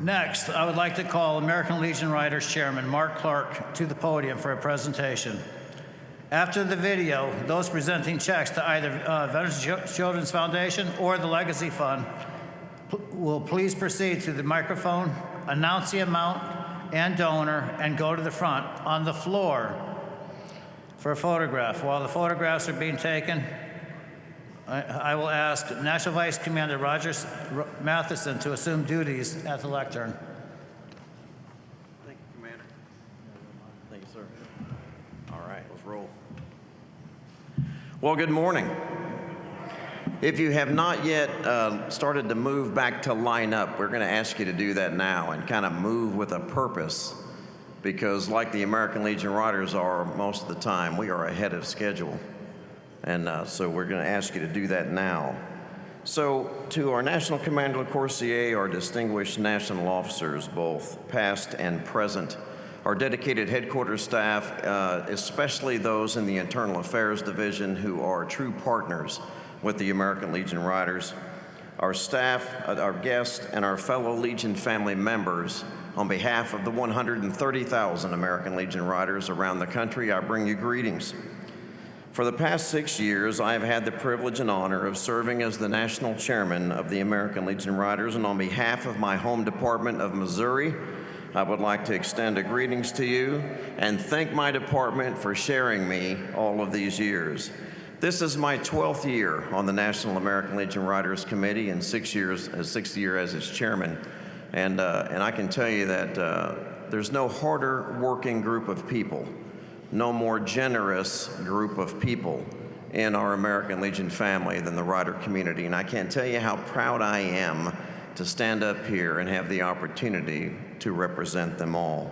Next, I would like to call American Legion Riders Chairman Mark Clark to the podium for a presentation. After the video, those presenting checks to either Veterans Children's Foundation or the Legacy Fund will please proceed to the microphone, announce the amount and donor, and go to the front on the floor for a photograph. While the photographs are being taken, I will ask National Vice Commander Roger Matheson to assume duties at the lectern. Thank you, Commander. Thank you, sir. All right, let's roll. Well, good morning. If you have not yet started to move back to line up, we're going to ask you to do that now and kind of move with a purpose, because like the American Legion Riders are most of the time, we are ahead of schedule. And so we're going to ask you to do that now. So to our National Commander Le Coursier, our distinguished national officers, both past and present, our dedicated headquarters staff, especially those in the Internal Affairs Division who are true partners with the American Legion Riders, our staff, our guests, and our fellow Legion family members, on behalf of the 130,000 American Legion Riders around the country, I bring you greetings. For the past 6 years, I have had the privilege and honor of serving as the national chairman of the American Legion Riders, and on behalf of my home department of Missouri, I would like to extend a greetings to you and thank my department for sharing me all of these years. This is my 12th year on the National American Legion Riders Committee and 6 years, 6th year as its chairman. And I can tell you that there's no harder working group of people, no more generous group of people in our American Legion family than the Rider community. And I can't tell you how proud I am to stand up here and have the opportunity to represent them all.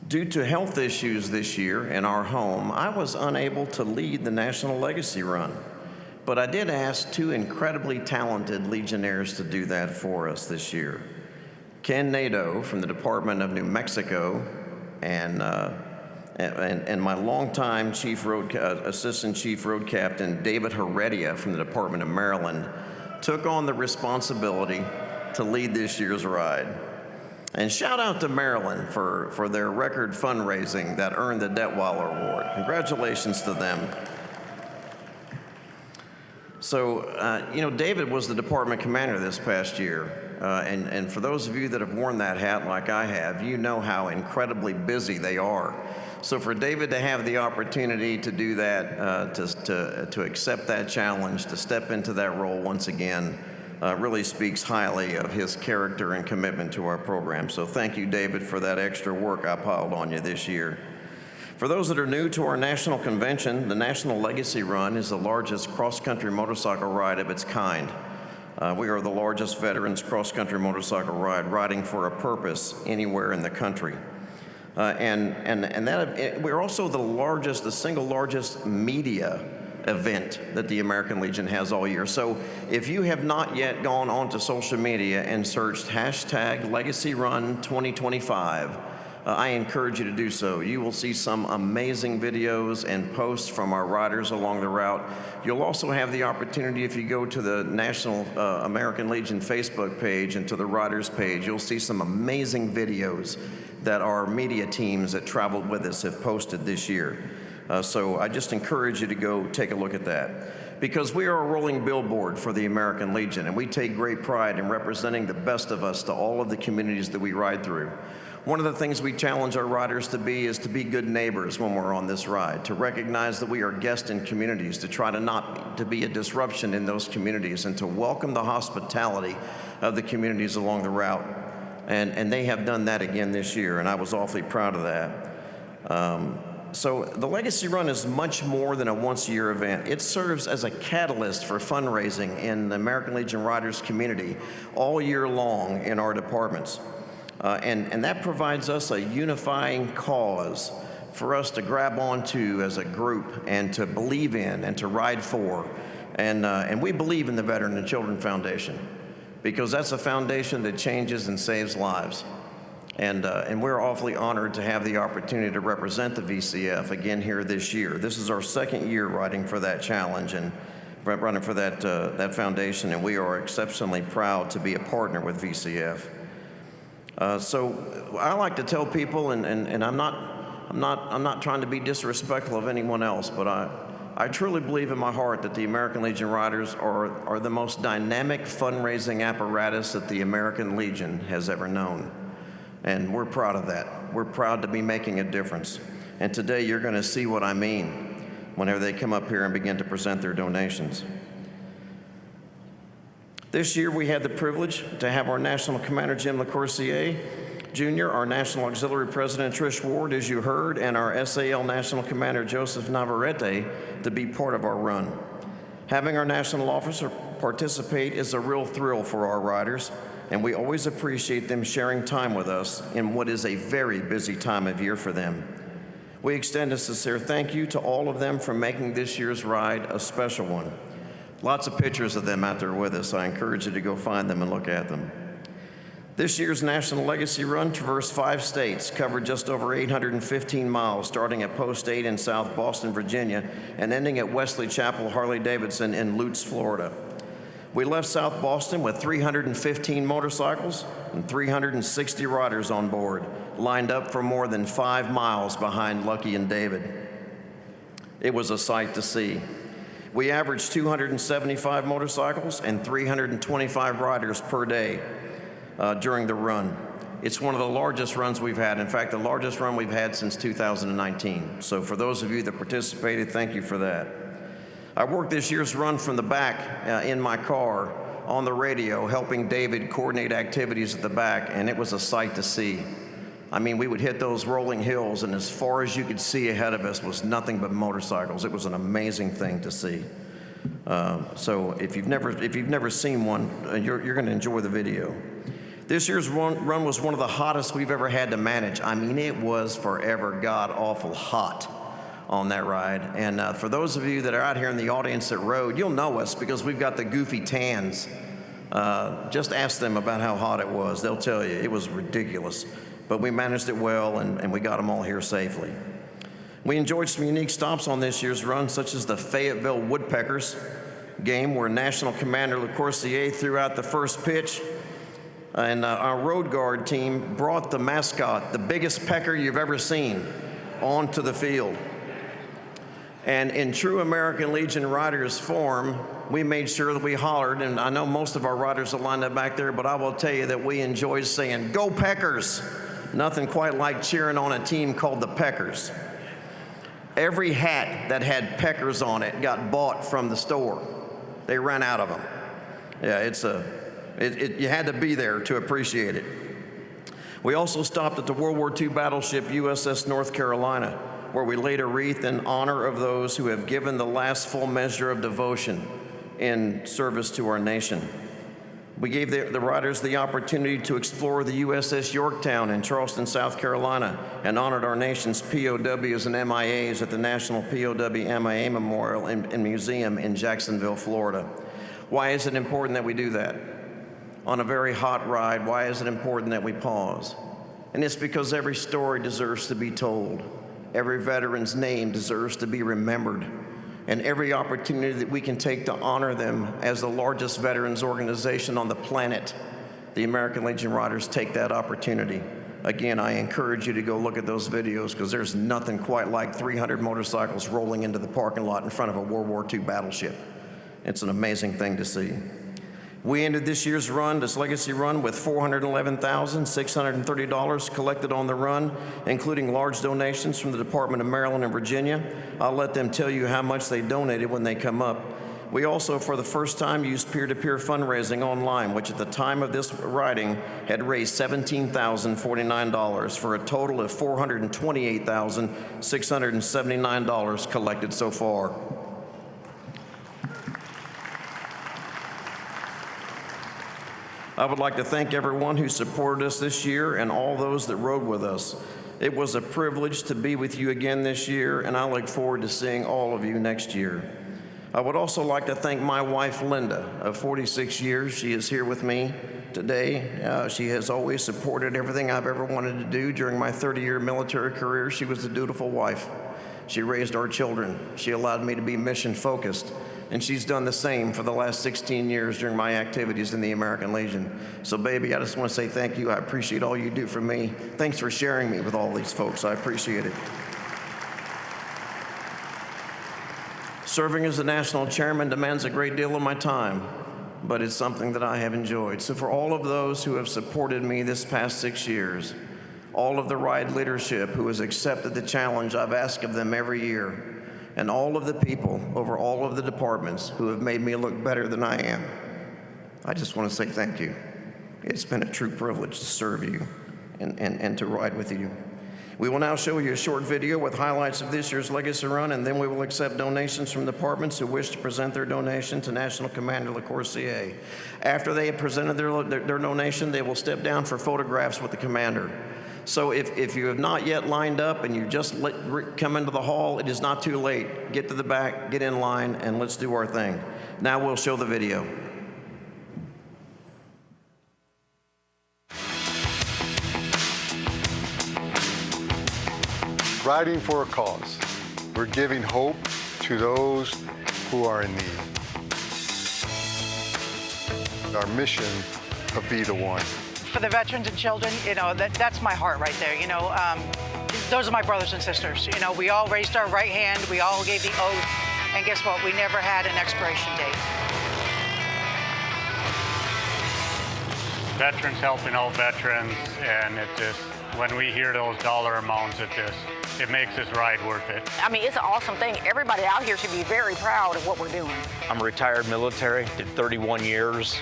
Due to health issues this year in our home, I was unable to lead the National Legacy Run, but I did ask two incredibly talented Legionnaires to do that for us this year. Ken Nadeau from the Department of New Mexico and my longtime Assistant Chief Road Captain David Heredia from the Department of Maryland took on the responsibility to lead this year's ride. And shout out to Maryland for their record fundraising that earned the Detweiler Award. Congratulations to them. So, David was the department commander this past year. And for those of you that have worn that hat like I have, you know how incredibly busy they are. So for David to have the opportunity to do that, to accept that challenge, to step into that role once again, really speaks highly of his character and commitment to our program. So thank you, David, for that extra work I piled on you this year. For those that are new to our national convention, the National Legacy Run is the largest cross-country motorcycle ride of its kind. We are the largest veterans cross-country motorcycle ride, riding for a purpose anywhere in the country. We're also the single largest media event that the American Legion has all year. So if you have not yet gone onto social media and searched hashtag Legacy Run 2025, I encourage you to do so. You will see some amazing videos and posts from our riders along the route. You'll also have the opportunity, if you go to the National American Legion Facebook page and to the riders page, you'll see some amazing videos that our media teams that traveled with us have posted this year. So I just encourage you to go take a look at that. Because we are a rolling billboard for the American Legion, and we take great pride in representing the best of us to all of the communities that we ride through. One of the things we challenge our riders to be is to be good neighbors when we're on this ride, to recognize that we are guests in communities, to try to not to be a disruption in those communities, and to welcome the hospitality of the communities along the route. And they have done that again this year, and I was awfully proud of that. So the Legacy Run is much more than a once-a-year event. It serves as a catalyst for fundraising in the American Legion Riders community all year long in our departments. And that provides us a unifying cause for us to grab onto as a group and to believe in and to ride for. And we believe in the Veteran and Children Foundation because that's a foundation that changes and saves lives. And we're awfully honored to have the opportunity to represent the VCF again here this year. This is our second year riding for that challenge, and running for that foundation, and we are exceptionally proud to be a partner with VCF. So I like to tell people, and I'm not trying to be disrespectful of anyone else, but I truly believe in my heart that the American Legion Riders are the most dynamic fundraising apparatus that the American Legion has ever known. And we're proud of that. We're proud to be making a difference. And today you're going to see what I mean whenever they come up here and begin to present their donations. This year we had the privilege to have our National Commander Jim LaCourcier Jr., our National Auxiliary President Trish Ward, as you heard, and our SAL National Commander Joseph Navarrete to be part of our run. Having our national officer participate is a real thrill for our riders, and we always appreciate them sharing time with us in what is a very busy time of year for them. We extend a sincere thank you to all of them for making this year's ride a special one. Lots of pictures of them out there with us. I encourage you to go find them and look at them. This year's National Legacy Run traversed 5 states, covered just over 815 miles, starting at Post 8 in South Boston, Virginia, and ending at Wesley Chapel Harley-Davidson in Lutz, Florida. We left South Boston with 315 motorcycles and 360 riders on board, lined up for more than 5 miles behind Lucky and David. It was a sight to see. We averaged 275 motorcycles and 325 riders per day during the run. It's one of the largest runs we've had. In fact, the largest run we've had since 2019. So for those of you that participated, thank you for that. I worked this year's run from the back in my car on the radio, helping David coordinate activities at the back, and it was a sight to see. I mean, we would hit those rolling hills, and as far as you could see ahead of us was nothing but motorcycles. It was an amazing thing to see. So if you've never seen one, you're going to enjoy the video. This year's run was one of the hottest we've ever had to manage. I mean, it was forever god-awful hot on that ride. And for those of you that are out here in the audience that rode, you'll know us because we've got the goofy tans. Just ask them about how hot it was. They'll tell you it was ridiculous. But we managed it well, and we got them all here safely. We enjoyed some unique stops on this year's run, such as the Fayetteville Woodpeckers game, where National Commander LaCourcier threw out the first pitch, and our road guard team brought the mascot, the biggest pecker you've ever seen, onto the field. And in true American Legion Riders form, we made sure that we hollered, and I know most of our riders are lined up back there, but I will tell you that we enjoyed saying, "Go Peckers!" Nothing quite like cheering on a team called the Peckers. Every hat that had Peckers on it got bought from the store. They ran out of them. Yeah, you had to be there to appreciate it. We also stopped at the World War II battleship USS North Carolina, where we laid a wreath in honor of those who have given the last full measure of devotion in service to our nation. We gave the riders the opportunity to explore the USS Yorktown in Charleston, South Carolina, and honored our nation's POWs and MIAs at the National POW MIA Memorial and Museum in Jacksonville, Florida. Why is it important that we do that? On a very hot ride, why is it important that we pause? And it's because every story deserves to be told. Every veteran's name deserves to be remembered, and every opportunity that we can take to honor them as the largest veterans organization on the planet, the American Legion Riders take that opportunity. Again, I encourage you to go look at those videos because there's nothing quite like 300 motorcycles rolling into the parking lot in front of a World War II battleship. It's an amazing thing to see. We ended this year's run, this legacy run, with $411,630 collected on the run, including large donations from the Department of Maryland and Virginia. I'll let them tell you how much they donated when they come up. We also, for the first time, used peer-to-peer fundraising online, which at the time of this writing had raised $17,049 for a total of $428,679 collected so far. I would like to thank everyone who supported us this year and all those that rode with us. It was a privilege to be with you again this year, and I look forward to seeing all of you next year. I would also like to thank my wife, Linda, of 46 years. She is here with me today. She has always supported everything I've ever wanted to do. During my 30-year military career, she was a dutiful wife. She raised our children. She allowed me to be mission-focused, and she's done the same for the last 16 years during my activities in the American Legion. So, baby, I just want to say thank you. I appreciate all you do for me. Thanks for sharing me with all these folks. I appreciate it. Serving as the national chairman demands a great deal of my time, but it's something that I have enjoyed. So for all of those who have supported me this past 6 years, all of the RIDE leadership who has accepted the challenge I've asked of them every year, and all of the people over all of the departments who have made me look better than I am, I just want to say thank you. It's been a true privilege to serve you and to ride with you. We will now show you a short video with highlights of this year's Legacy Run, and then we will accept donations from departments who wish to present their donation to National Commander LaCourcier. After they have presented their donation, they will step down for photographs with the commander. So if you have not yet lined up and you just come into the hall, it is not too late. Get to the back, get in line, and let's do our thing. Now we'll show the video. Riding for a cause. We're giving hope to those who are in need. Our mission of Be the One. For the veterans and children, you know, that's my heart right there. You know, those are my brothers and sisters. You know, we all raised our right hand, we all gave the oath, and guess what? We never had an expiration date. Veterans helping out veterans, and it just, when we hear those dollar amounts, it makes this ride worth it. I mean, it's an awesome thing. Everybody out here should be very proud of what we're doing. I'm retired military, did 31 years.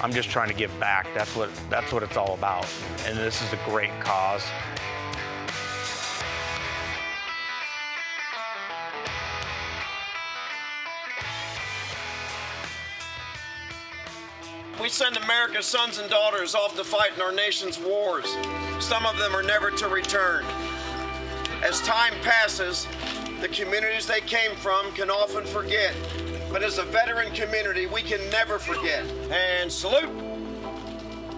I'm just trying to give back. That's what it's all about. And this is a great cause. We send America's sons and daughters off to fight in our nation's wars. Some of them are never to return. As time passes, the communities they came from can often forget. But as a veteran community, we can never forget. And salute.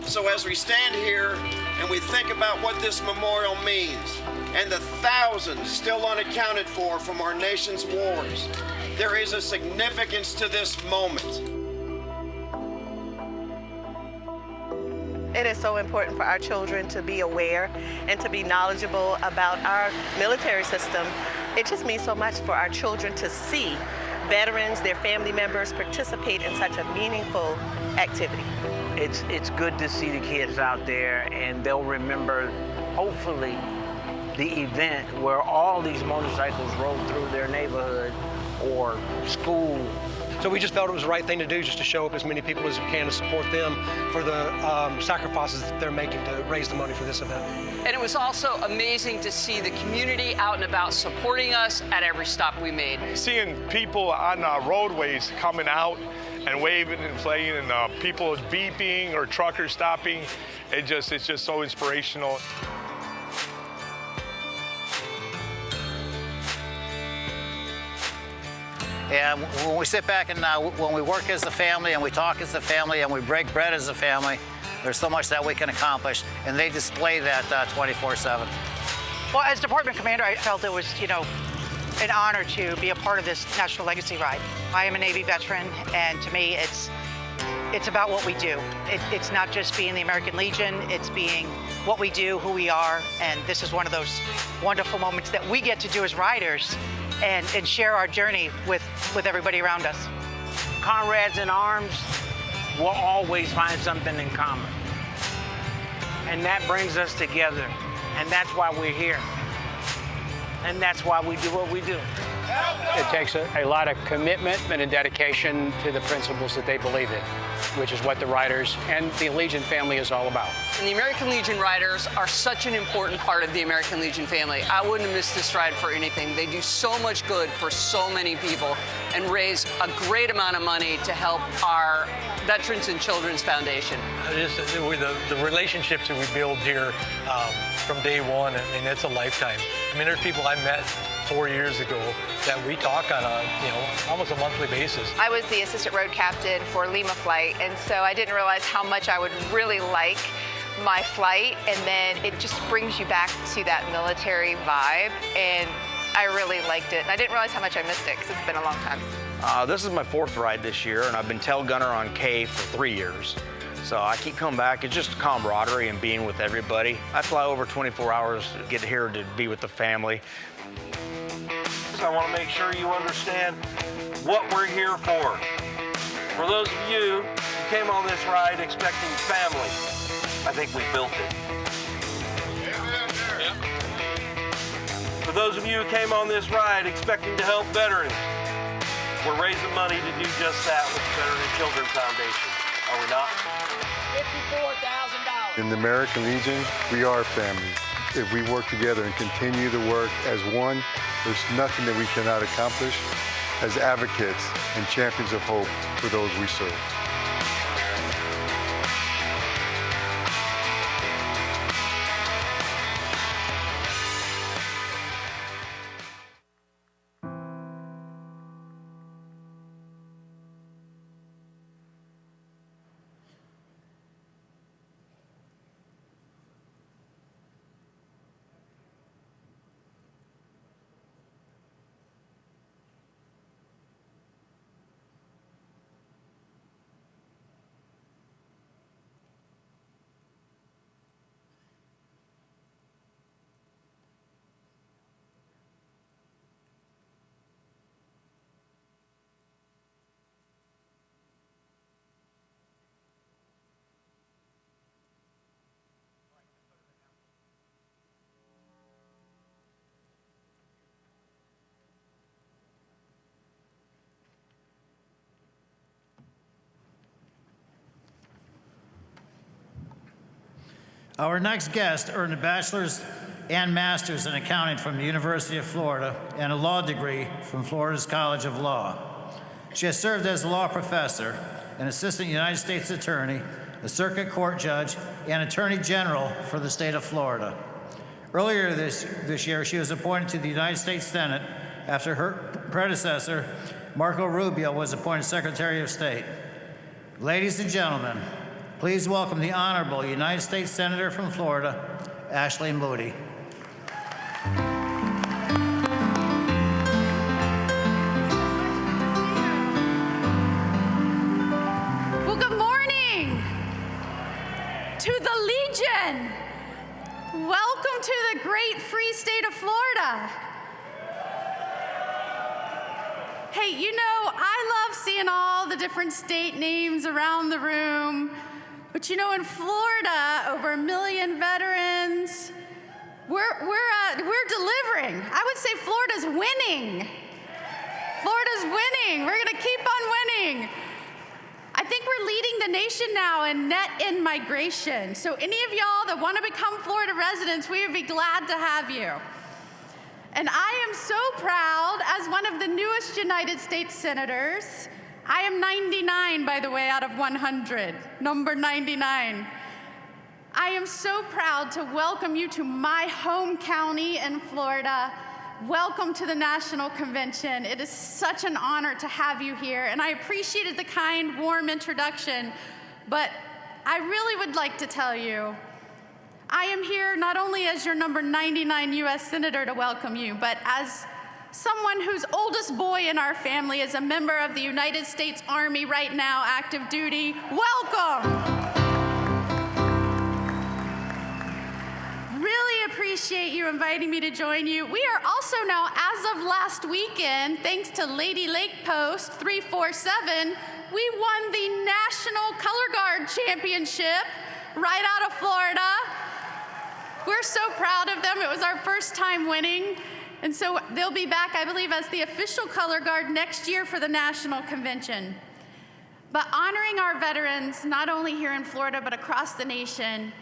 So as we stand here and we think about what this memorial means and the thousands still unaccounted for from our nation's wars, there is a significance to this moment. It is so important for our children to be aware and to be knowledgeable about our military system. It just means so much for our children to see veterans, their family members participate in such a meaningful activity. It's good to see the kids out there, and they'll remember, hopefully, the event where all these motorcycles rolled through their neighborhood or school. So we just felt it was the right thing to do, just to show up as many people as we can to support them for the sacrifices that they're making to raise the money for this event. And it was also amazing to see the community out and about supporting us at every stop we made. Seeing people on roadways coming out and waving and playing, and people beeping or truckers stopping, it's just so inspirational. And when we sit back and when we work as a family and we talk as a family and we break bread as a family, there's so much that we can accomplish, and they display that 24/7. Well, as department commander, I felt it was, you know, an honor to be a part of this National Legacy Ride. I am a Navy veteran, and to me, it's about what we do. It's not just being the American Legion, it's being what we do, who we are, and this is one of those wonderful moments that we get to do as riders and share our journey with everybody around us. Comrades in arms will always find something in common. And that brings us together. And that's why we're here. And that's why we do what we do. It takes a lot of commitment and a dedication to the principles that they believe in, which is what the Riders and the Legion family is all about. And the American Legion Riders are such an important part of the American Legion family. I wouldn't have missed this ride for anything. They do so much good for so many people and raise a great amount of money to help our Veterans and Children's Foundation. The relationships that we build here from day one, I mean, it's a lifetime. I mean, there's people I met 4 years ago that we talk on a, almost a monthly basis. I was the assistant road captain for Lima flight, and so I didn't realize how much I would really like my flight, and then it just brings you back to that military vibe, and I really liked it. And I didn't realize how much I missed it because it's been a long time. This is my 4th ride this year, and I've been tail gunner on K for 3 years. So I keep coming back. It's just camaraderie and being with everybody. I fly over 24 hours to get here to be with the family. I want to make sure you understand what we're here for. For those of you who came on this ride expecting family, I think we built it. For those of you who came on this ride expecting to help veterans, we're raising money to do just that with the Veteran Children's Foundation. Are we not? In the American Legion, we are family. If we work together and continue to work as one, there's nothing that we cannot accomplish as advocates and champions of hope for those we serve. Our next guest earned a bachelor's and master's in accounting from the University of Florida and a law degree from Florida's College of Law. She has served as a law professor, an assistant United States attorney, a circuit court judge, and attorney general for the state of Florida. Earlier this year, she was appointed to the United States Senate after her predecessor, Marco Rubio, was appointed Secretary of State. Ladies and gentlemen, please welcome the Honorable United States Senator from Florida, Ashley Moody. Well, good morning to the Legion. Welcome to the great free state of Florida. Hey, you know, I love seeing all the different state names around the room. But you know, in Florida, over 1 million veterans, we're delivering. I would say Florida's winning. Florida's winning. We're gonna keep on winning. I think we're leading the nation now in net in-migration. So any of y'all that want to become Florida residents, we would be glad to have you. And I am so proud, as one of the newest United States senators. I am 99, by the way, out of 100, number 99. I am so proud to welcome you to my home county in Florida. Welcome to the National Convention. It is such an honor to have you here, and I appreciated the kind, warm introduction, but I really would like to tell you, I am here not only as your number 99 U.S. Senator to welcome you, but as someone whose oldest boy in our family is a member of the United States Army right now, active duty. Welcome! Really appreciate you inviting me to join you. We are also now, as of last weekend, thanks to Lady Lake Post 347, we won the National Color Guard Championship right out of Florida. We're so proud of them. It was our first time winning. And so they'll be back, I believe, as the official color guard next year for the National Convention. But honoring our veterans, not only here in Florida, but across the nation,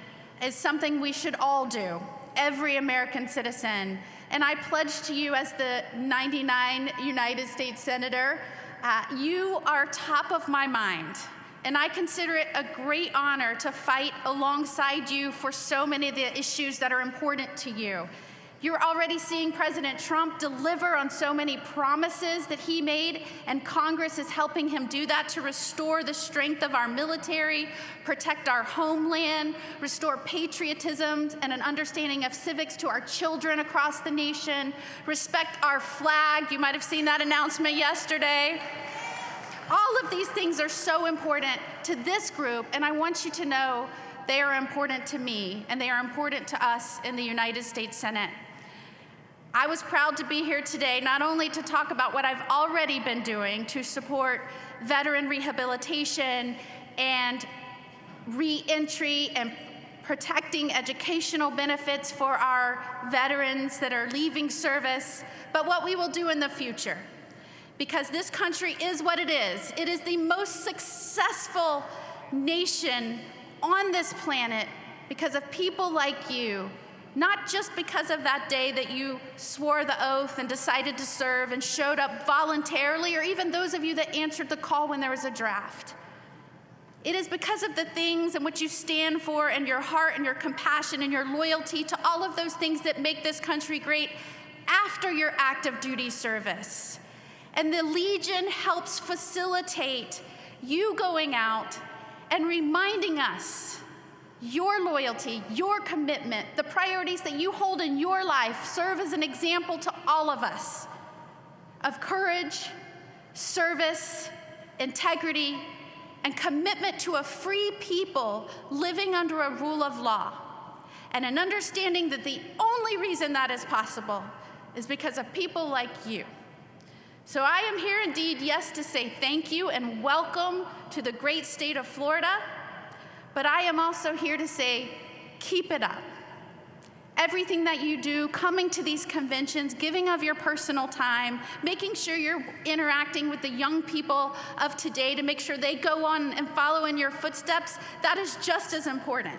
is something we should all do, every American citizen. And I pledge to you as the 99 United States Senator, you are top of my mind. And I consider it a great honor to fight alongside you for so many of the issues that are important to you. You're already seeing President Trump deliver on so many promises that he made, and Congress is helping him do that to restore the strength of our military, protect our homeland, restore patriotism and an understanding of civics to our children across the nation, respect our flag. You might have seen that announcement yesterday. All of these things are so important to this group, and I want you to know they are important to me, and they are important to us in the United States Senate. I was proud to be here today, not only to talk about what I've already been doing to support veteran rehabilitation and re-entry and protecting educational benefits for our veterans that are leaving service, but what we will do in the future. Because this country is what it is. It is the most successful nation on this planet because of people like you. Not just because of that day that you swore the oath and decided to serve and showed up voluntarily, or even those of you that answered the call when there was a draft. It is because of the things in which you stand for and your heart and your compassion and your loyalty to all of those things that make this country great after your active duty service. And the Legion helps facilitate you going out and reminding us your loyalty, your commitment, the priorities that you hold in your life serve as an example to all of us of courage, service, integrity, and commitment to a free people living under a rule of law. And an understanding that the only reason that is possible is because of people like you. So I am here indeed, yes, to say thank you and welcome to the great state of Florida. But I am also here to say, keep it up. Everything that you do, coming to these conventions, giving of your personal time, making sure you're interacting with the young people of today to make sure they go on and follow in your footsteps, that is just as important.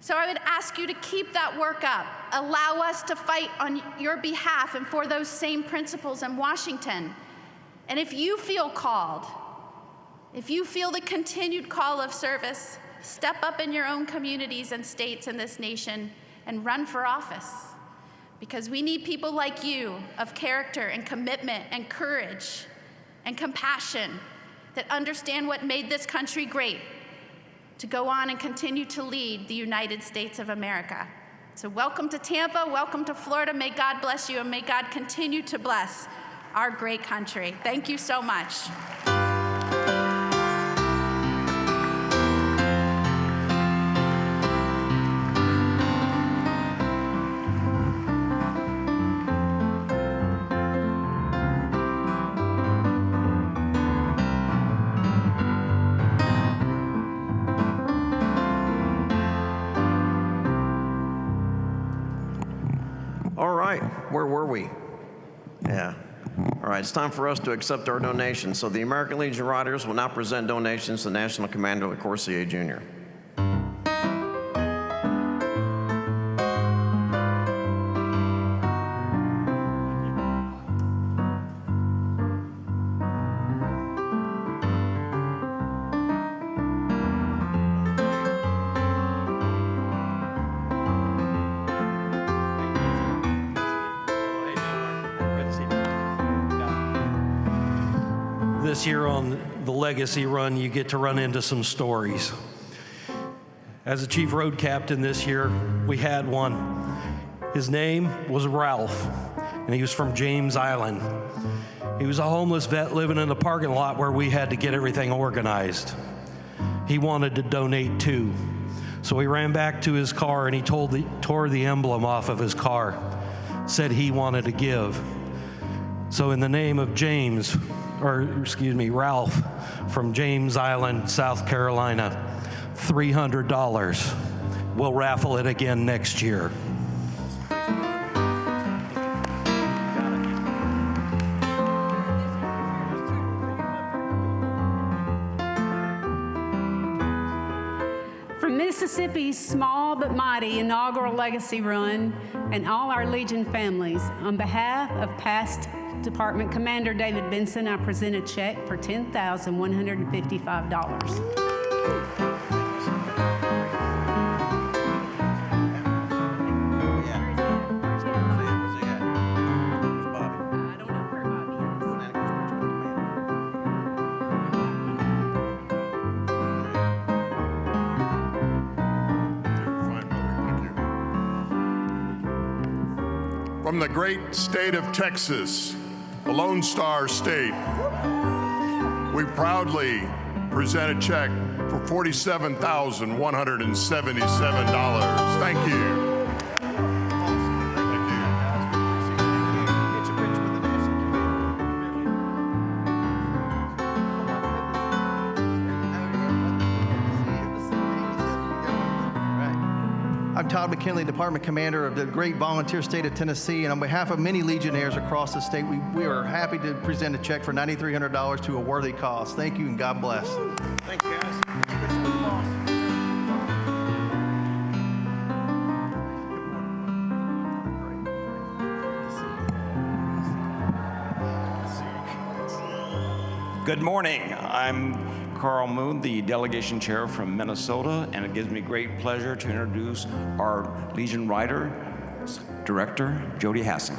So I would ask you to keep that work up. Allow us to fight on your behalf and for those same principles in Washington. And if you feel called, if you feel the continued call of service, step up in your own communities and states in this nation and run for office. Because we need people like you of character and commitment and courage and compassion that understand what made this country great to go on and continue to lead the United States of America. So welcome to Tampa, welcome to Florida. May God bless you and may God continue to bless our great country. Thank you so much. Where were we? Yeah. All right, it's time for us to accept our donations. So the American Legion Riders will now present donations to National Commander LaCourcier Jr. This year on the Legacy Run, you get to run into some stories. As a chief road captain this year, we had one. His name was Ralph, and he was from James Island. He was a homeless vet living in the parking lot where we had to get everything organized. He wanted to donate too. So he ran back to his car and he tore the emblem off of his car, said he wanted to give. So in the name of Ralph from James Island, South Carolina, $300. We'll raffle it again next year. From Mississippi's small but mighty inaugural Legacy Run and all our Legion families, on behalf of past Department Commander David Benson, I present a check for $10,155. From the great state of Texas, the Lone Star State, we proudly present a check for $47,177. Thank you. I'm Todd McKinley, Department Commander of the great volunteer state of Tennessee, and on behalf of many Legionnaires across the state, we are happy to present a check for $9,300 to a worthy cause. Thank you and God bless. Thank you, guys. Good morning. I'm Carl Moon, the delegation chair from Minnesota, and it gives me great pleasure to introduce our Legion Rider Director, Jody Hassan.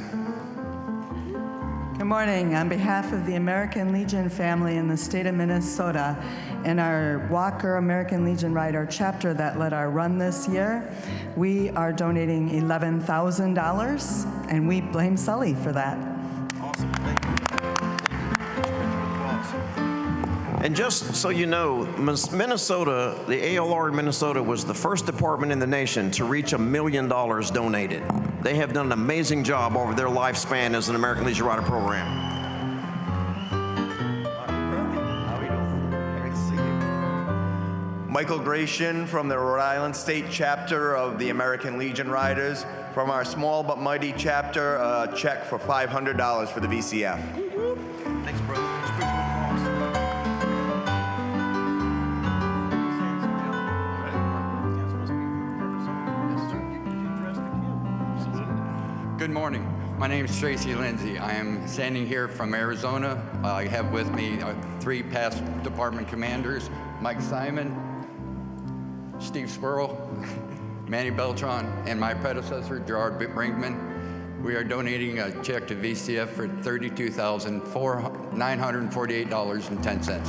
Good morning. On behalf of the American Legion family in the state of Minnesota and our Walker American Legion Rider chapter that led our run this year, we are donating $11,000, and we blame Sully for that. Awesome. Thank you. And just so you know, Minnesota, the ALR in Minnesota was the first department in the nation to reach $1 million donated. They have done an amazing job over their lifespan as an American Legion Rider program. Michael Gratian from the Rhode Island State Chapter of the American Legion Riders. From our small but mighty chapter, a check for $500 for the VCF. Thanks, brother. Good morning. My name is Tracy Lindsay. I am standing here from Arizona. I have with me 3 past department commanders, Mike Simon, Steve Squirrel, Manny Beltran, and my predecessor, Gerard Brinkman. We are donating a check to VCF for $32,948.10.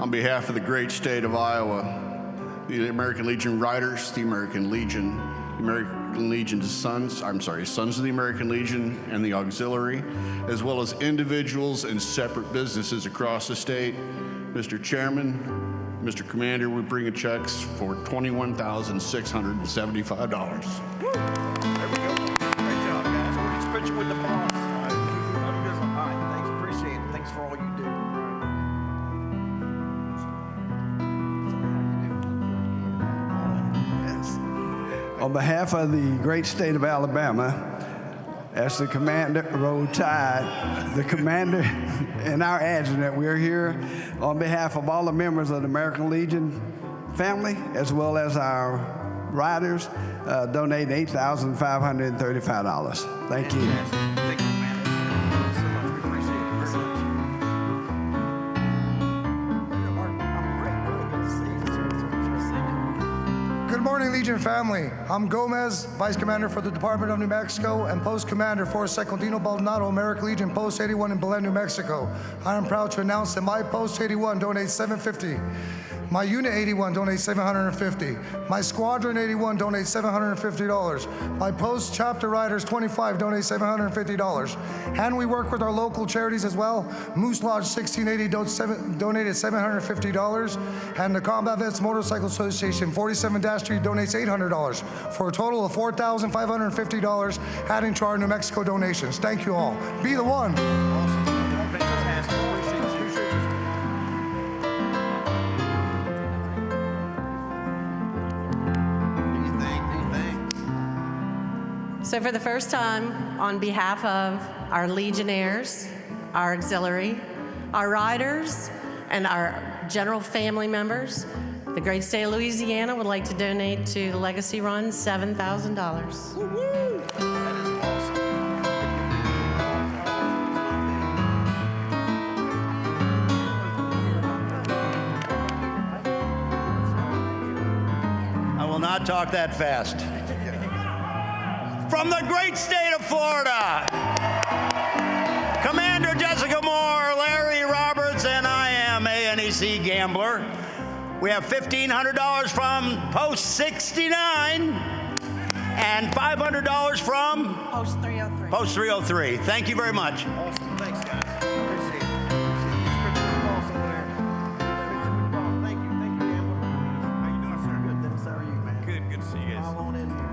On behalf of the great state of Iowa, the American Legion Riders, the American Legion Sons of the American Legion, and the Auxiliary, as well as individuals and separate businesses across the state, Mr. Chairman, Mr. Commander, we bring a checks for $21,675. There we go. Great job, guys. We're just pitching with the boss. All right, thanks. Appreciate it. Thanks for all you do. On behalf of the great state of Alabama, as the commander, Roll Tide, the commander, and our adjutant, we're here on behalf of all the members of the American Legion family, as well as our riders, donate $8,535. Thank you. Good morning, Legion family. I'm Gomez, Vice Commander for the Department of New Mexico and Post Commander for Secundino Baldonado, American Legion Post 81 in Belen, New Mexico. I am proud to announce that my Post 81 donates $750. My Unit 81 donates $750. My Squadron 81 donates $750. My Post Chapter Riders 25 donates $750. And we work with our local charities as well. Moose Lodge 1680 donated $750. And the Combat Vets Motorcycle Association 47-3 donates $800 for a total of $4,550 adding to our New Mexico donations. Thank you all. Be the one. So for the first time, on behalf of our Legionnaires, our auxiliary, our riders, and our general family members, the great state of Louisiana would like to donate to the Legacy Run $7,000. I will not talk that fast. From the great state of Florida, Commander Jessica Moore, Larry Roberts, and I am A&EC Gambler. We have $1,500 from Post 69 and $500 from Post 303. Post 303. Thank you very much. Awesome. Thanks, guys. Appreciate it. Thank you, Gambler. How you doing, sir? Good, Dennis. How are you, man? Good to see you guys. Follow on in here.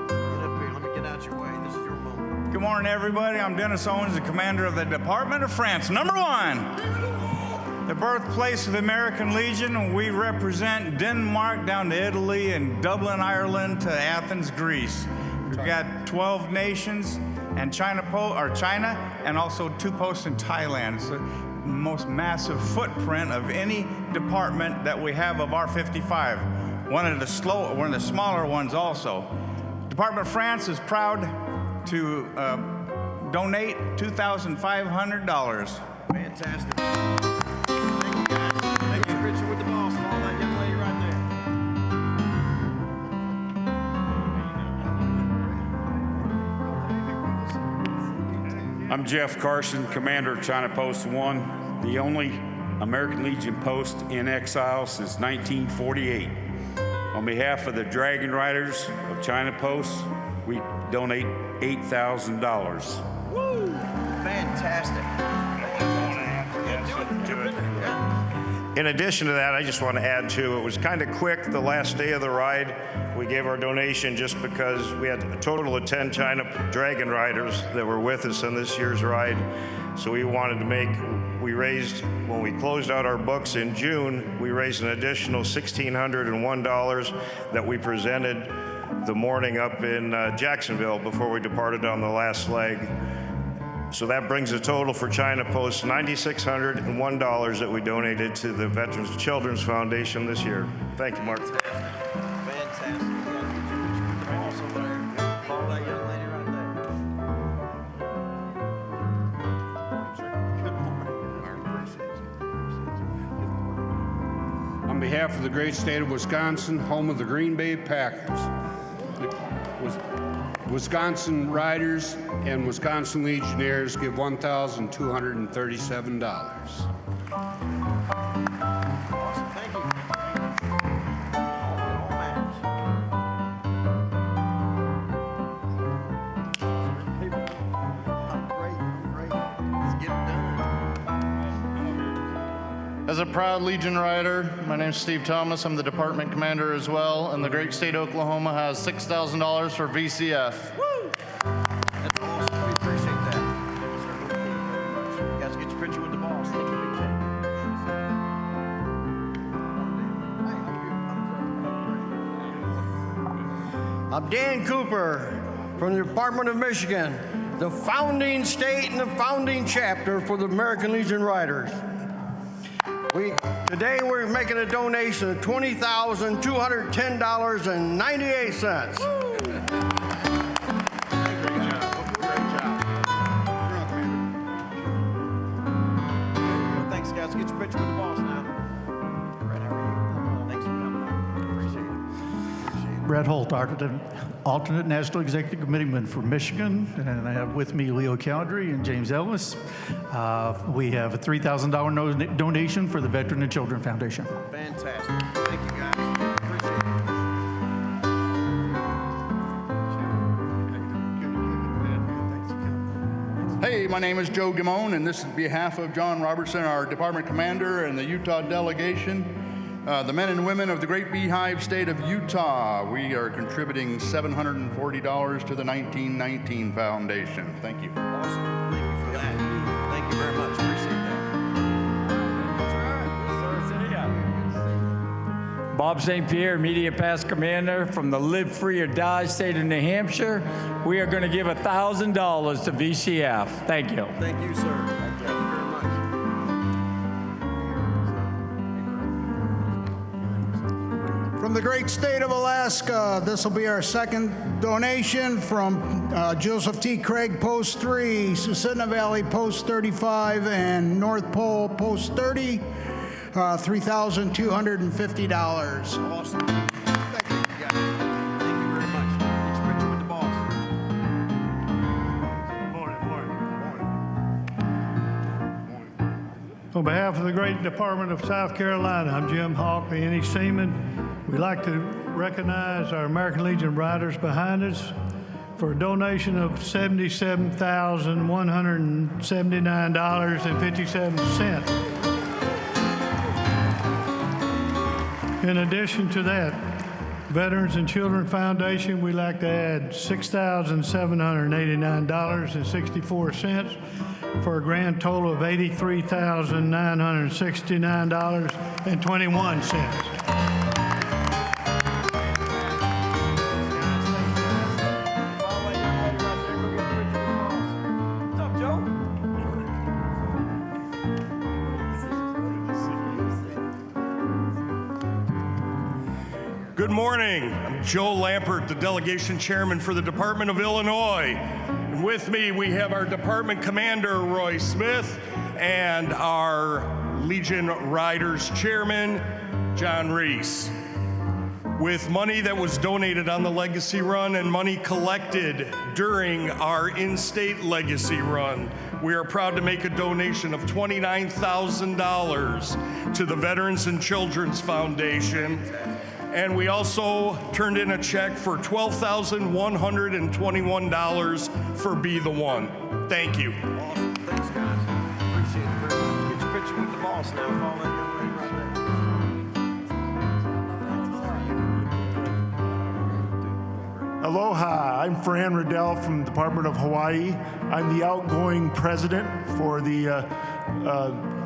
Get up here. Let me get out your way. This is your moment. Good morning, everybody. I'm Dennis Owens, the commander of the Department of France. Number one, the birthplace of the American Legion. We represent Denmark down to Italy and Dublin, Ireland to Athens, Greece. We've got 12 nations and China and also 2 posts in Thailand. It's the most massive footprint of any department that we have of R55. One of the smaller ones also. Department of France is proud to donate $2,500. Fantastic. Thank you, guys. Thank you, Richard, with the boss. Follow that young lady right there. I'm Jeff Carson, Commander of China Post 1, the only American Legion post in exile since 1948. On behalf of the Dragon Riders of China Post, we donate $8,000. Woo! Fantastic. In addition to that, I just want to add too, it was kind of quick the last day of the ride. We gave our donation just because we had a total of 10 China Dragon Riders that were with us on this year's ride. So we wanted to when we closed out our books in June, we raised an additional $1,601 that we presented the morning up in Jacksonville before we departed on the last leg. So that brings the total for China Post $9,601 that we donated to the Veterans Children's Foundation this year. Thank you, Mark. Fantastic. Awesome there. Follow that young lady right there. On behalf of the great state of Wisconsin, home of the Green Bay Packers, Wisconsin Riders and Wisconsin Legionnaires give $1,237. Awesome. Thank you. As a proud Legion Rider, my name's Steve Thomas. I'm the department commander as well, and the great state of Oklahoma has $6,000 for VCF. Woo! That's awesome. We appreciate that. You guys get your picture with the boss. Take a picture. I'm Dan Cooper from the Department of Michigan, the founding state and the founding chapter for the American Legion Riders. Today we're making a donation of $20,210.98. Thanks, guys. Get your picture with the boss now. Brett, how are you? Thanks for coming. Appreciate it. Brett Holt, alternate National Executive Committeeman for Michigan, and I have with me Leo Cowdery and James Ellis. We have a $3,000 donation for the Veteran and Children Foundation. Fantastic. Thank you, guys. Appreciate it. Hey, my name is Joe Gimone, and this is on behalf of John Robertson, our department commander, and the Utah delegation. The men and women of the Great Beehive State of Utah, we are contributing $740 to the 1919 Foundation. Thank you. Awesome. Thank you for that. Thank you very much. Appreciate that. Bob St. Pierre, Immediate Past Commander from the Live Free or Die state of New Hampshire. We are going to give $1,000 to VCF. Thank you. Thank you, sir. Thank you very much. From the great state of Alaska, this will be our second donation from Joseph T. Craig, Post 3, Susitna Valley, Post 35, and North Pole, Post 30, $3,250. Awesome. Thank you. On behalf of the great Department of South Carolina, I'm Jim Hawk, the NE Seaman. We'd like to recognize our American Legion riders behind us for a donation of $77,179.57. In addition to that, Veterans and Children Foundation, we'd like to add $6,789.64 for a grand total of $83,969.21. Good morning. I'm Joe Lampert, the delegation chairman for the Department of Illinois. And with me, we have our department commander, Roy Smith, and our Legion Riders chairman, John Reese. With money that was donated on the Legacy Run and money collected during our in-state Legacy Run, we are proud to make a donation of $29,000 to the Veterans and Children's Foundation. And we also turned in a check for $12,121 for Be the One. Thank you. Awesome. Thanks, guys. Appreciate it very much. Get your picture with the boss now. Follow that young lady right there. Aloha, I'm Fran Riddell from the Department of Hawaii. I'm the outgoing president for the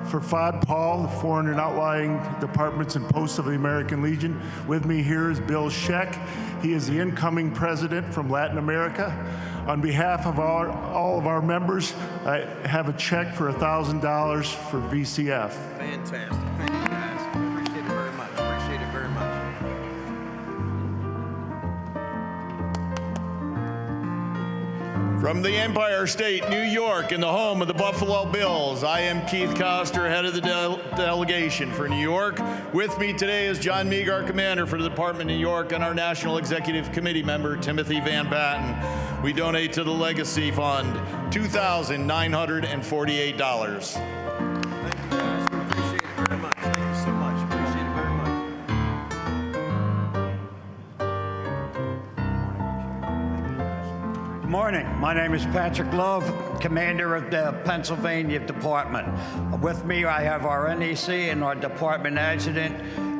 for FODPAL, the Foreign and Outlying Departments and Posts of the American Legion. With me here is Bill Scheck. He is the incoming president from Latin America. On behalf of all of our members, I have a check for $1,000 for VCF. Fantastic. Thank you, guys. Appreciate it very much. Appreciate it very much. From the Empire State, New York, and the home of the Buffalo Bills, I am Keith Koster, head of the delegation for New York. With me today is John Meek, our commander for the Department of New York, and our National Executive Committee member, Timothy Van Batten. We donate to the Legacy Fund $2,948. Good morning. My name is Patrick Love, commander of the Pennsylvania Department. With me, I have our NEC and our department adjutant.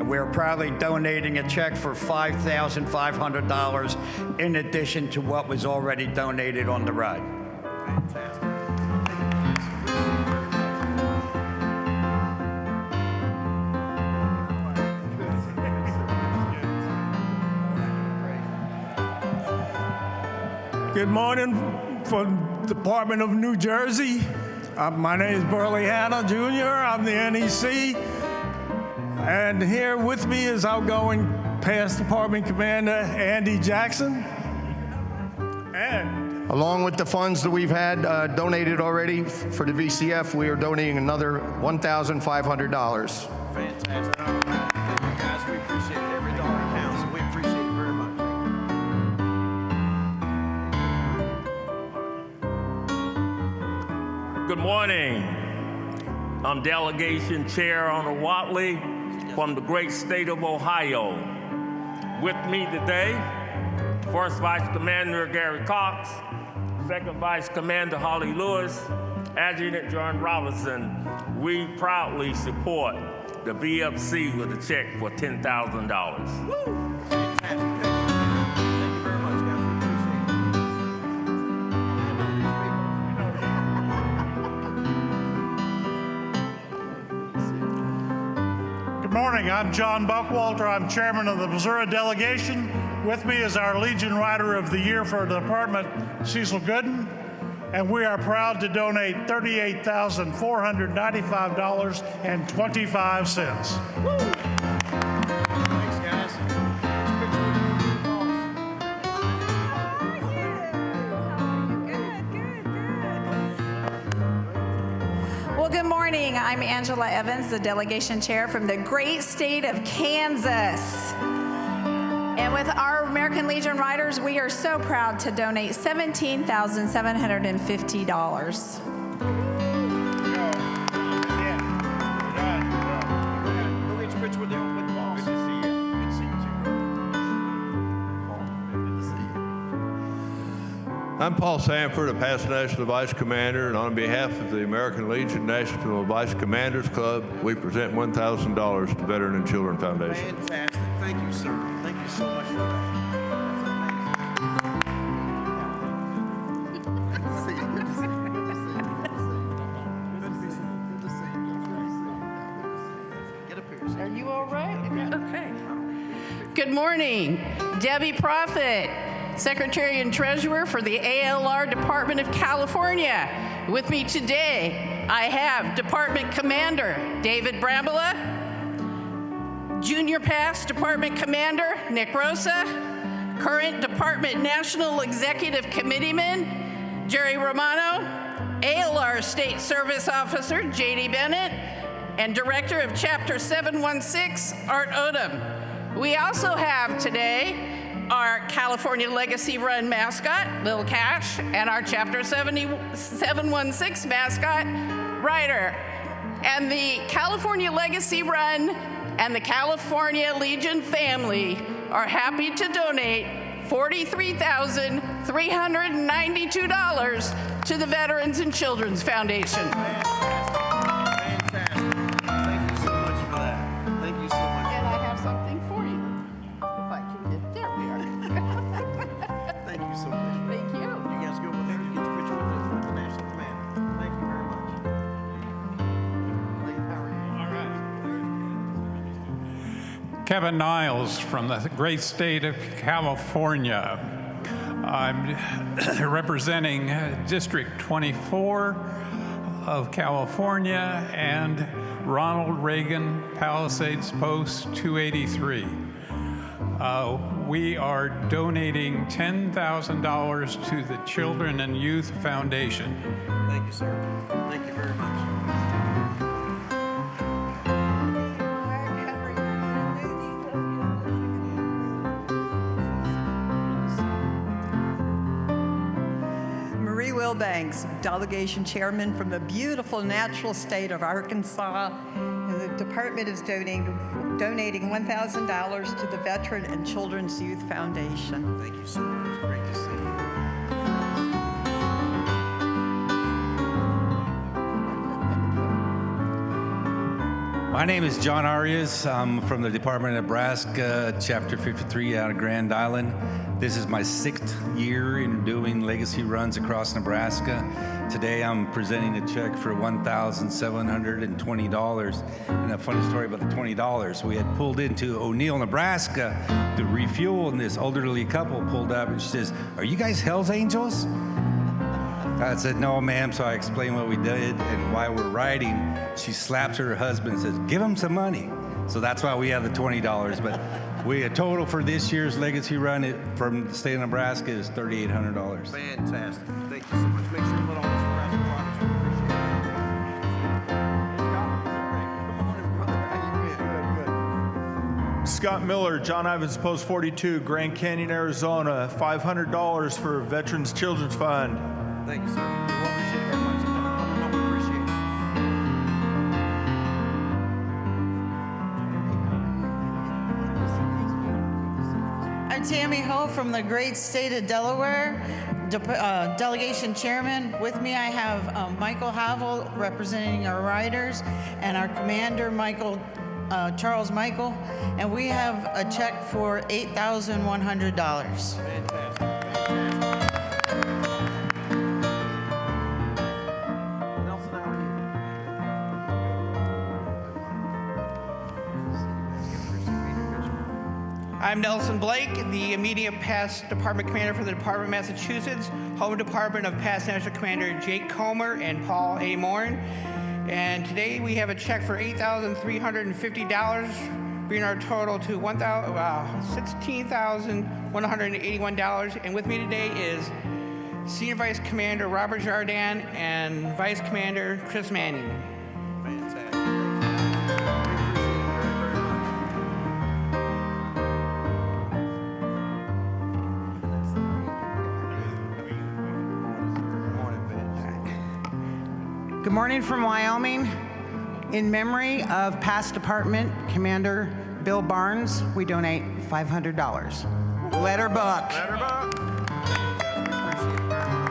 We're proudly donating a check for $5,500 in addition to what was already donated on the ride. Fantastic. Good morning from the Department of New Jersey. My name is Burley Hanna Jr. I'm the NEC. And here with me is outgoing past Department Commander Andy Jackson. And Along with the funds that we've had donated already for the VCF, we are donating another $1,500. Fantastic. Thank you, guys. We appreciate it. Every dollar counts, and we appreciate it very much. Good morning. I'm Delegation Chair Arnold Watley from the great state of Ohio. With me today, First Vice Commander Gary Cox, Second Vice Commander Holly Lewis, Adjutant John Robinson. We proudly support the VFC with a check for $10,000. Good morning. I'm John Buckwalter. I'm chairman of the Missouri delegation. With me is our Legion Rider of the Year for the department, Cecil Gooden. And we are proud to donate $38,495.25. Thanks, guys. Well, good morning. I'm Angela Evans, the delegation chair from the great state of Kansas. And with our American Legion Riders, we are so proud to donate $17,750. I'm Paul Sanford, a past National Vice Commander, and on behalf of the American Legion National Vice Commanders Club, we present $1,000 to Veteran and Children Foundation. Fantastic. Thank you, sir. Thank you so much for that. Are you all right? Okay. Good morning. Debbie Prophet, Secretary and Treasurer for the ALR Department of California. With me today, I have Department Commander David Brambola, Junior Past Department Commander Nick Rosa, current Department National Executive Committeeman Jerry Romano, ALR State Service Officer J.D. Bennett, and Director of Chapter 716, Art Odom. We also have today our California Legacy Run mascot, Lil Cash, and our Chapter 716 mascot, Ryder. And the California Legacy Run and the California Legion family are happy to donate $43,392 to the Veterans and Children's Foundation. Kevin Niles from the great state of California. I'm representing District 24 of California and Ronald Reagan Palisades Post 283. We are donating $10,000 to the Children and Youth Foundation. Thank you, sir. Thank you very much. Banks, delegation chairman from the beautiful natural state of Arkansas. And the department is donating $1,000 to the Veteran and Children's Youth Foundation. Thank you so much. It's great to see you. My name is John Arias. I'm from the Department of Nebraska, Chapter 53 out of Grand Island. This is my 6th year in doing legacy runs across Nebraska. Today I'm presenting a check for $1,720. And a funny story about the $20. We had pulled into O'Neill, Nebraska to refuel, and this elderly couple pulled up and she says, "Are you guys Hells Angels?" I said, "No, ma'am." So I explained what we did, and while we're riding, she slaps her husband and says, "Give him some money." So that's why we have the $20. But a total for this year's legacy run from the state of Nebraska is $3,800. Fantastic. Thank you so much. Make sure you put all those Nebraska products. We appreciate it. Scott Miller, John Ivins Post 42, Grand Canyon, Arizona, $500 for Veterans Children's Fund. Thank you, sir. We appreciate it very much. We appreciate it. I'm Tammy Ho from the great state of Delaware, delegation chairman. With me, I have Michael Havel representing our riders and our commander, Charles Michael, and we have a check for $8,100. Fantastic. I'm Nelson Blake, the immediate past department commander for the Department of Massachusetts, home department of past National Commander Jake Comer and Paul A. Morn. And today we have a check for $8,350, bringing our total to $16,181. And with me today is Senior Vice Commander Robert Jardin and Vice Commander Chris Manning. Fantastic. Good morning from Wyoming. In memory of past department Commander Bill Barnes, we donate $500. Letter buck. Letter buck. Appreciate it very much.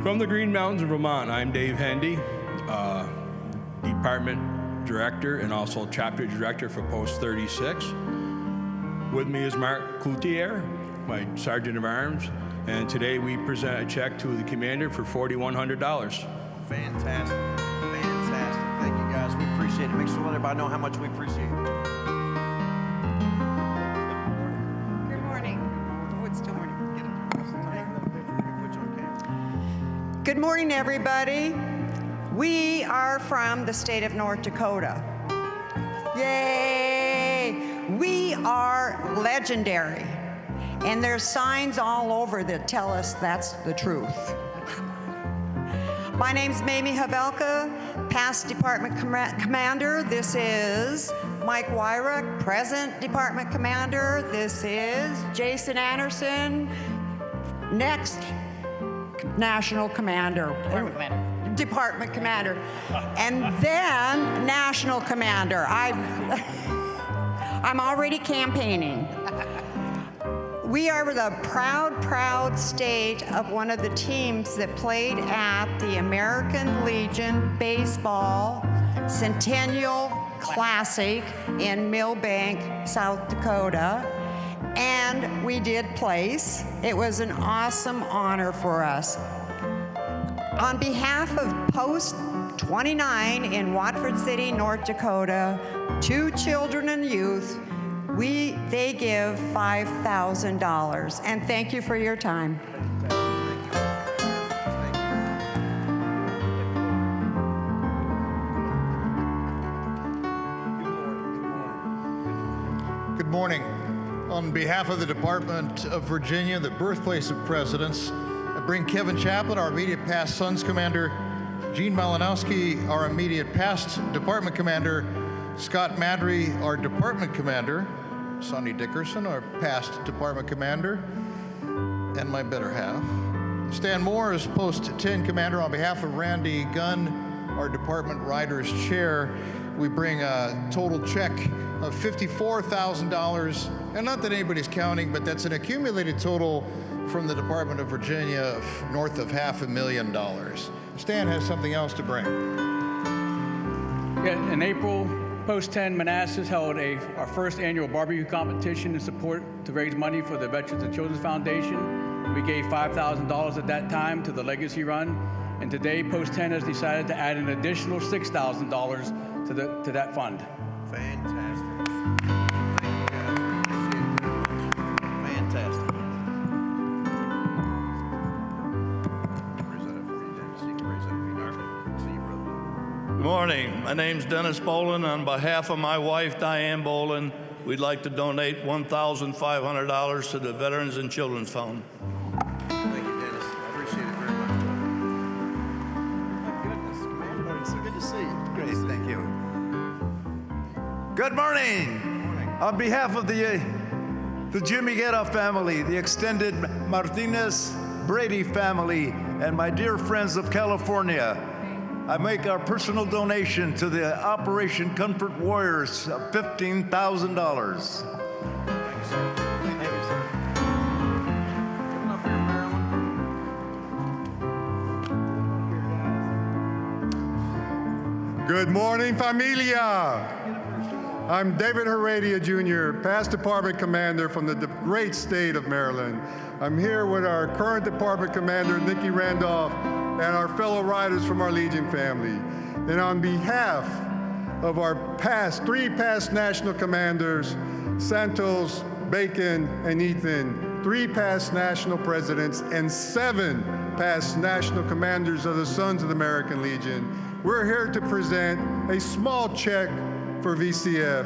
From the Green Mountains of Vermont, I'm Dave Hendy, Department Director and also Chapter Director for Post 36. With me is Mark Cloutier, my Sergeant of Arms, and today we present a check to the Commander for $4,100. Fantastic. Fantastic. Thank you, guys. We appreciate it. Make sure to let everybody know how much we appreciate it. Good morning. Oh, it's still morning. Good morning, everybody. We are from the state of North Dakota. Yay! We are legendary. And there's signs all over that tell us that's the truth. My name's Mamie Havelka, past department commander. This is Mike Wyrick, present department commander. This is Jason Anderson, next national commander. Department commander. And then national commander. I'm already campaigning. We are the proud state of one of the teams that played at the American Legion Baseball Centennial Classic in Millbank, South Dakota. And we did place. It was an awesome honor for us. On behalf of Post 29 in Watford City, North Dakota, to children and youth, they give $5,000. And thank you for your time. Good morning. On behalf of the Department of Virginia, the birthplace of presidents, I bring Kevin Chaplin, our immediate past Sons Commander, Gene Malinowski, our immediate past Department Commander, Scott Madry, our Department Commander, Sonny Dickerson, our past Department Commander, and my better half. Stan Moore is Post 10 Commander. On behalf of Randy Gunn, our Department Riders Chair, we bring a total check of $54,000. And not that anybody's counting, but that's an accumulated total from the Department of Virginia of north of $500,000. Stan has something else to bring. Yeah, in April, Post 10 Manassas held our first annual barbecue competition in support to raise money for the Veterans and Children's Foundation. We gave $5,000 at that time to the Legacy Run, and today Post 10 has decided to add an additional $6,000 to that fund. Fantastic. Thank you, guys. Appreciate it very much. Fantastic. Raise that up for you, Dennis. You can raise that if you like. See you, brother. Good morning. My name's Dennis Bolin. On behalf of my wife, Diane Bolin, we'd like to donate $1,500 to the Veterans and Children's Fund. Thank you, Dennis. I appreciate it very much. My goodness, man. It's so good to see you. Great, thank you. Good morning. On behalf of the Jimmy Guerra family, the extended Martinez Brady family, and my dear friends of California, I make our personal donation to the Operation Comfort Warriors of $15,000. Thank you, sir. Thank you, sir. Coming up here, Maryland. Good morning, familia. I'm David Heredia Jr., past department commander from the great state of Maryland. I'm here with our current department commander, Nikki Randolph, and our fellow riders from our Legion family. And on behalf of our three past national commanders, Santos, Bacon, and Ethan, 3 past national presidents, and 7 past national commanders of the Sons of the American Legion, we're here to present a small check for VCF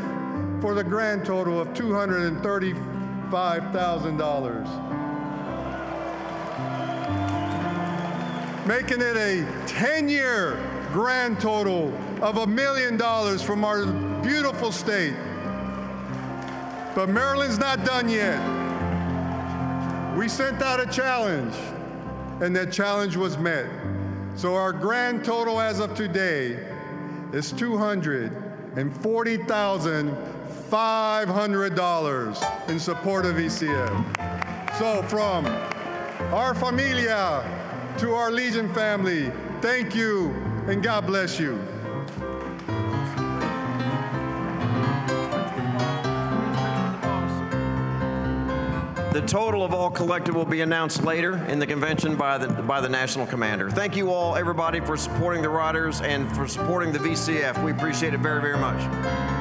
for the grand total of $235,000. Making it a 10-year grand total of $1 million from our beautiful state. But Maryland's not done yet. We sent out a challenge, and that challenge was met. So our grand total as of today is $240,500 in support of VCF. So from our familia, To our Legion family, thank you and God bless you. The total of all collected will be announced later in the convention by the national commander. Thank you all, everybody, for supporting the Riders and for supporting the VCF. We appreciate it very, very much.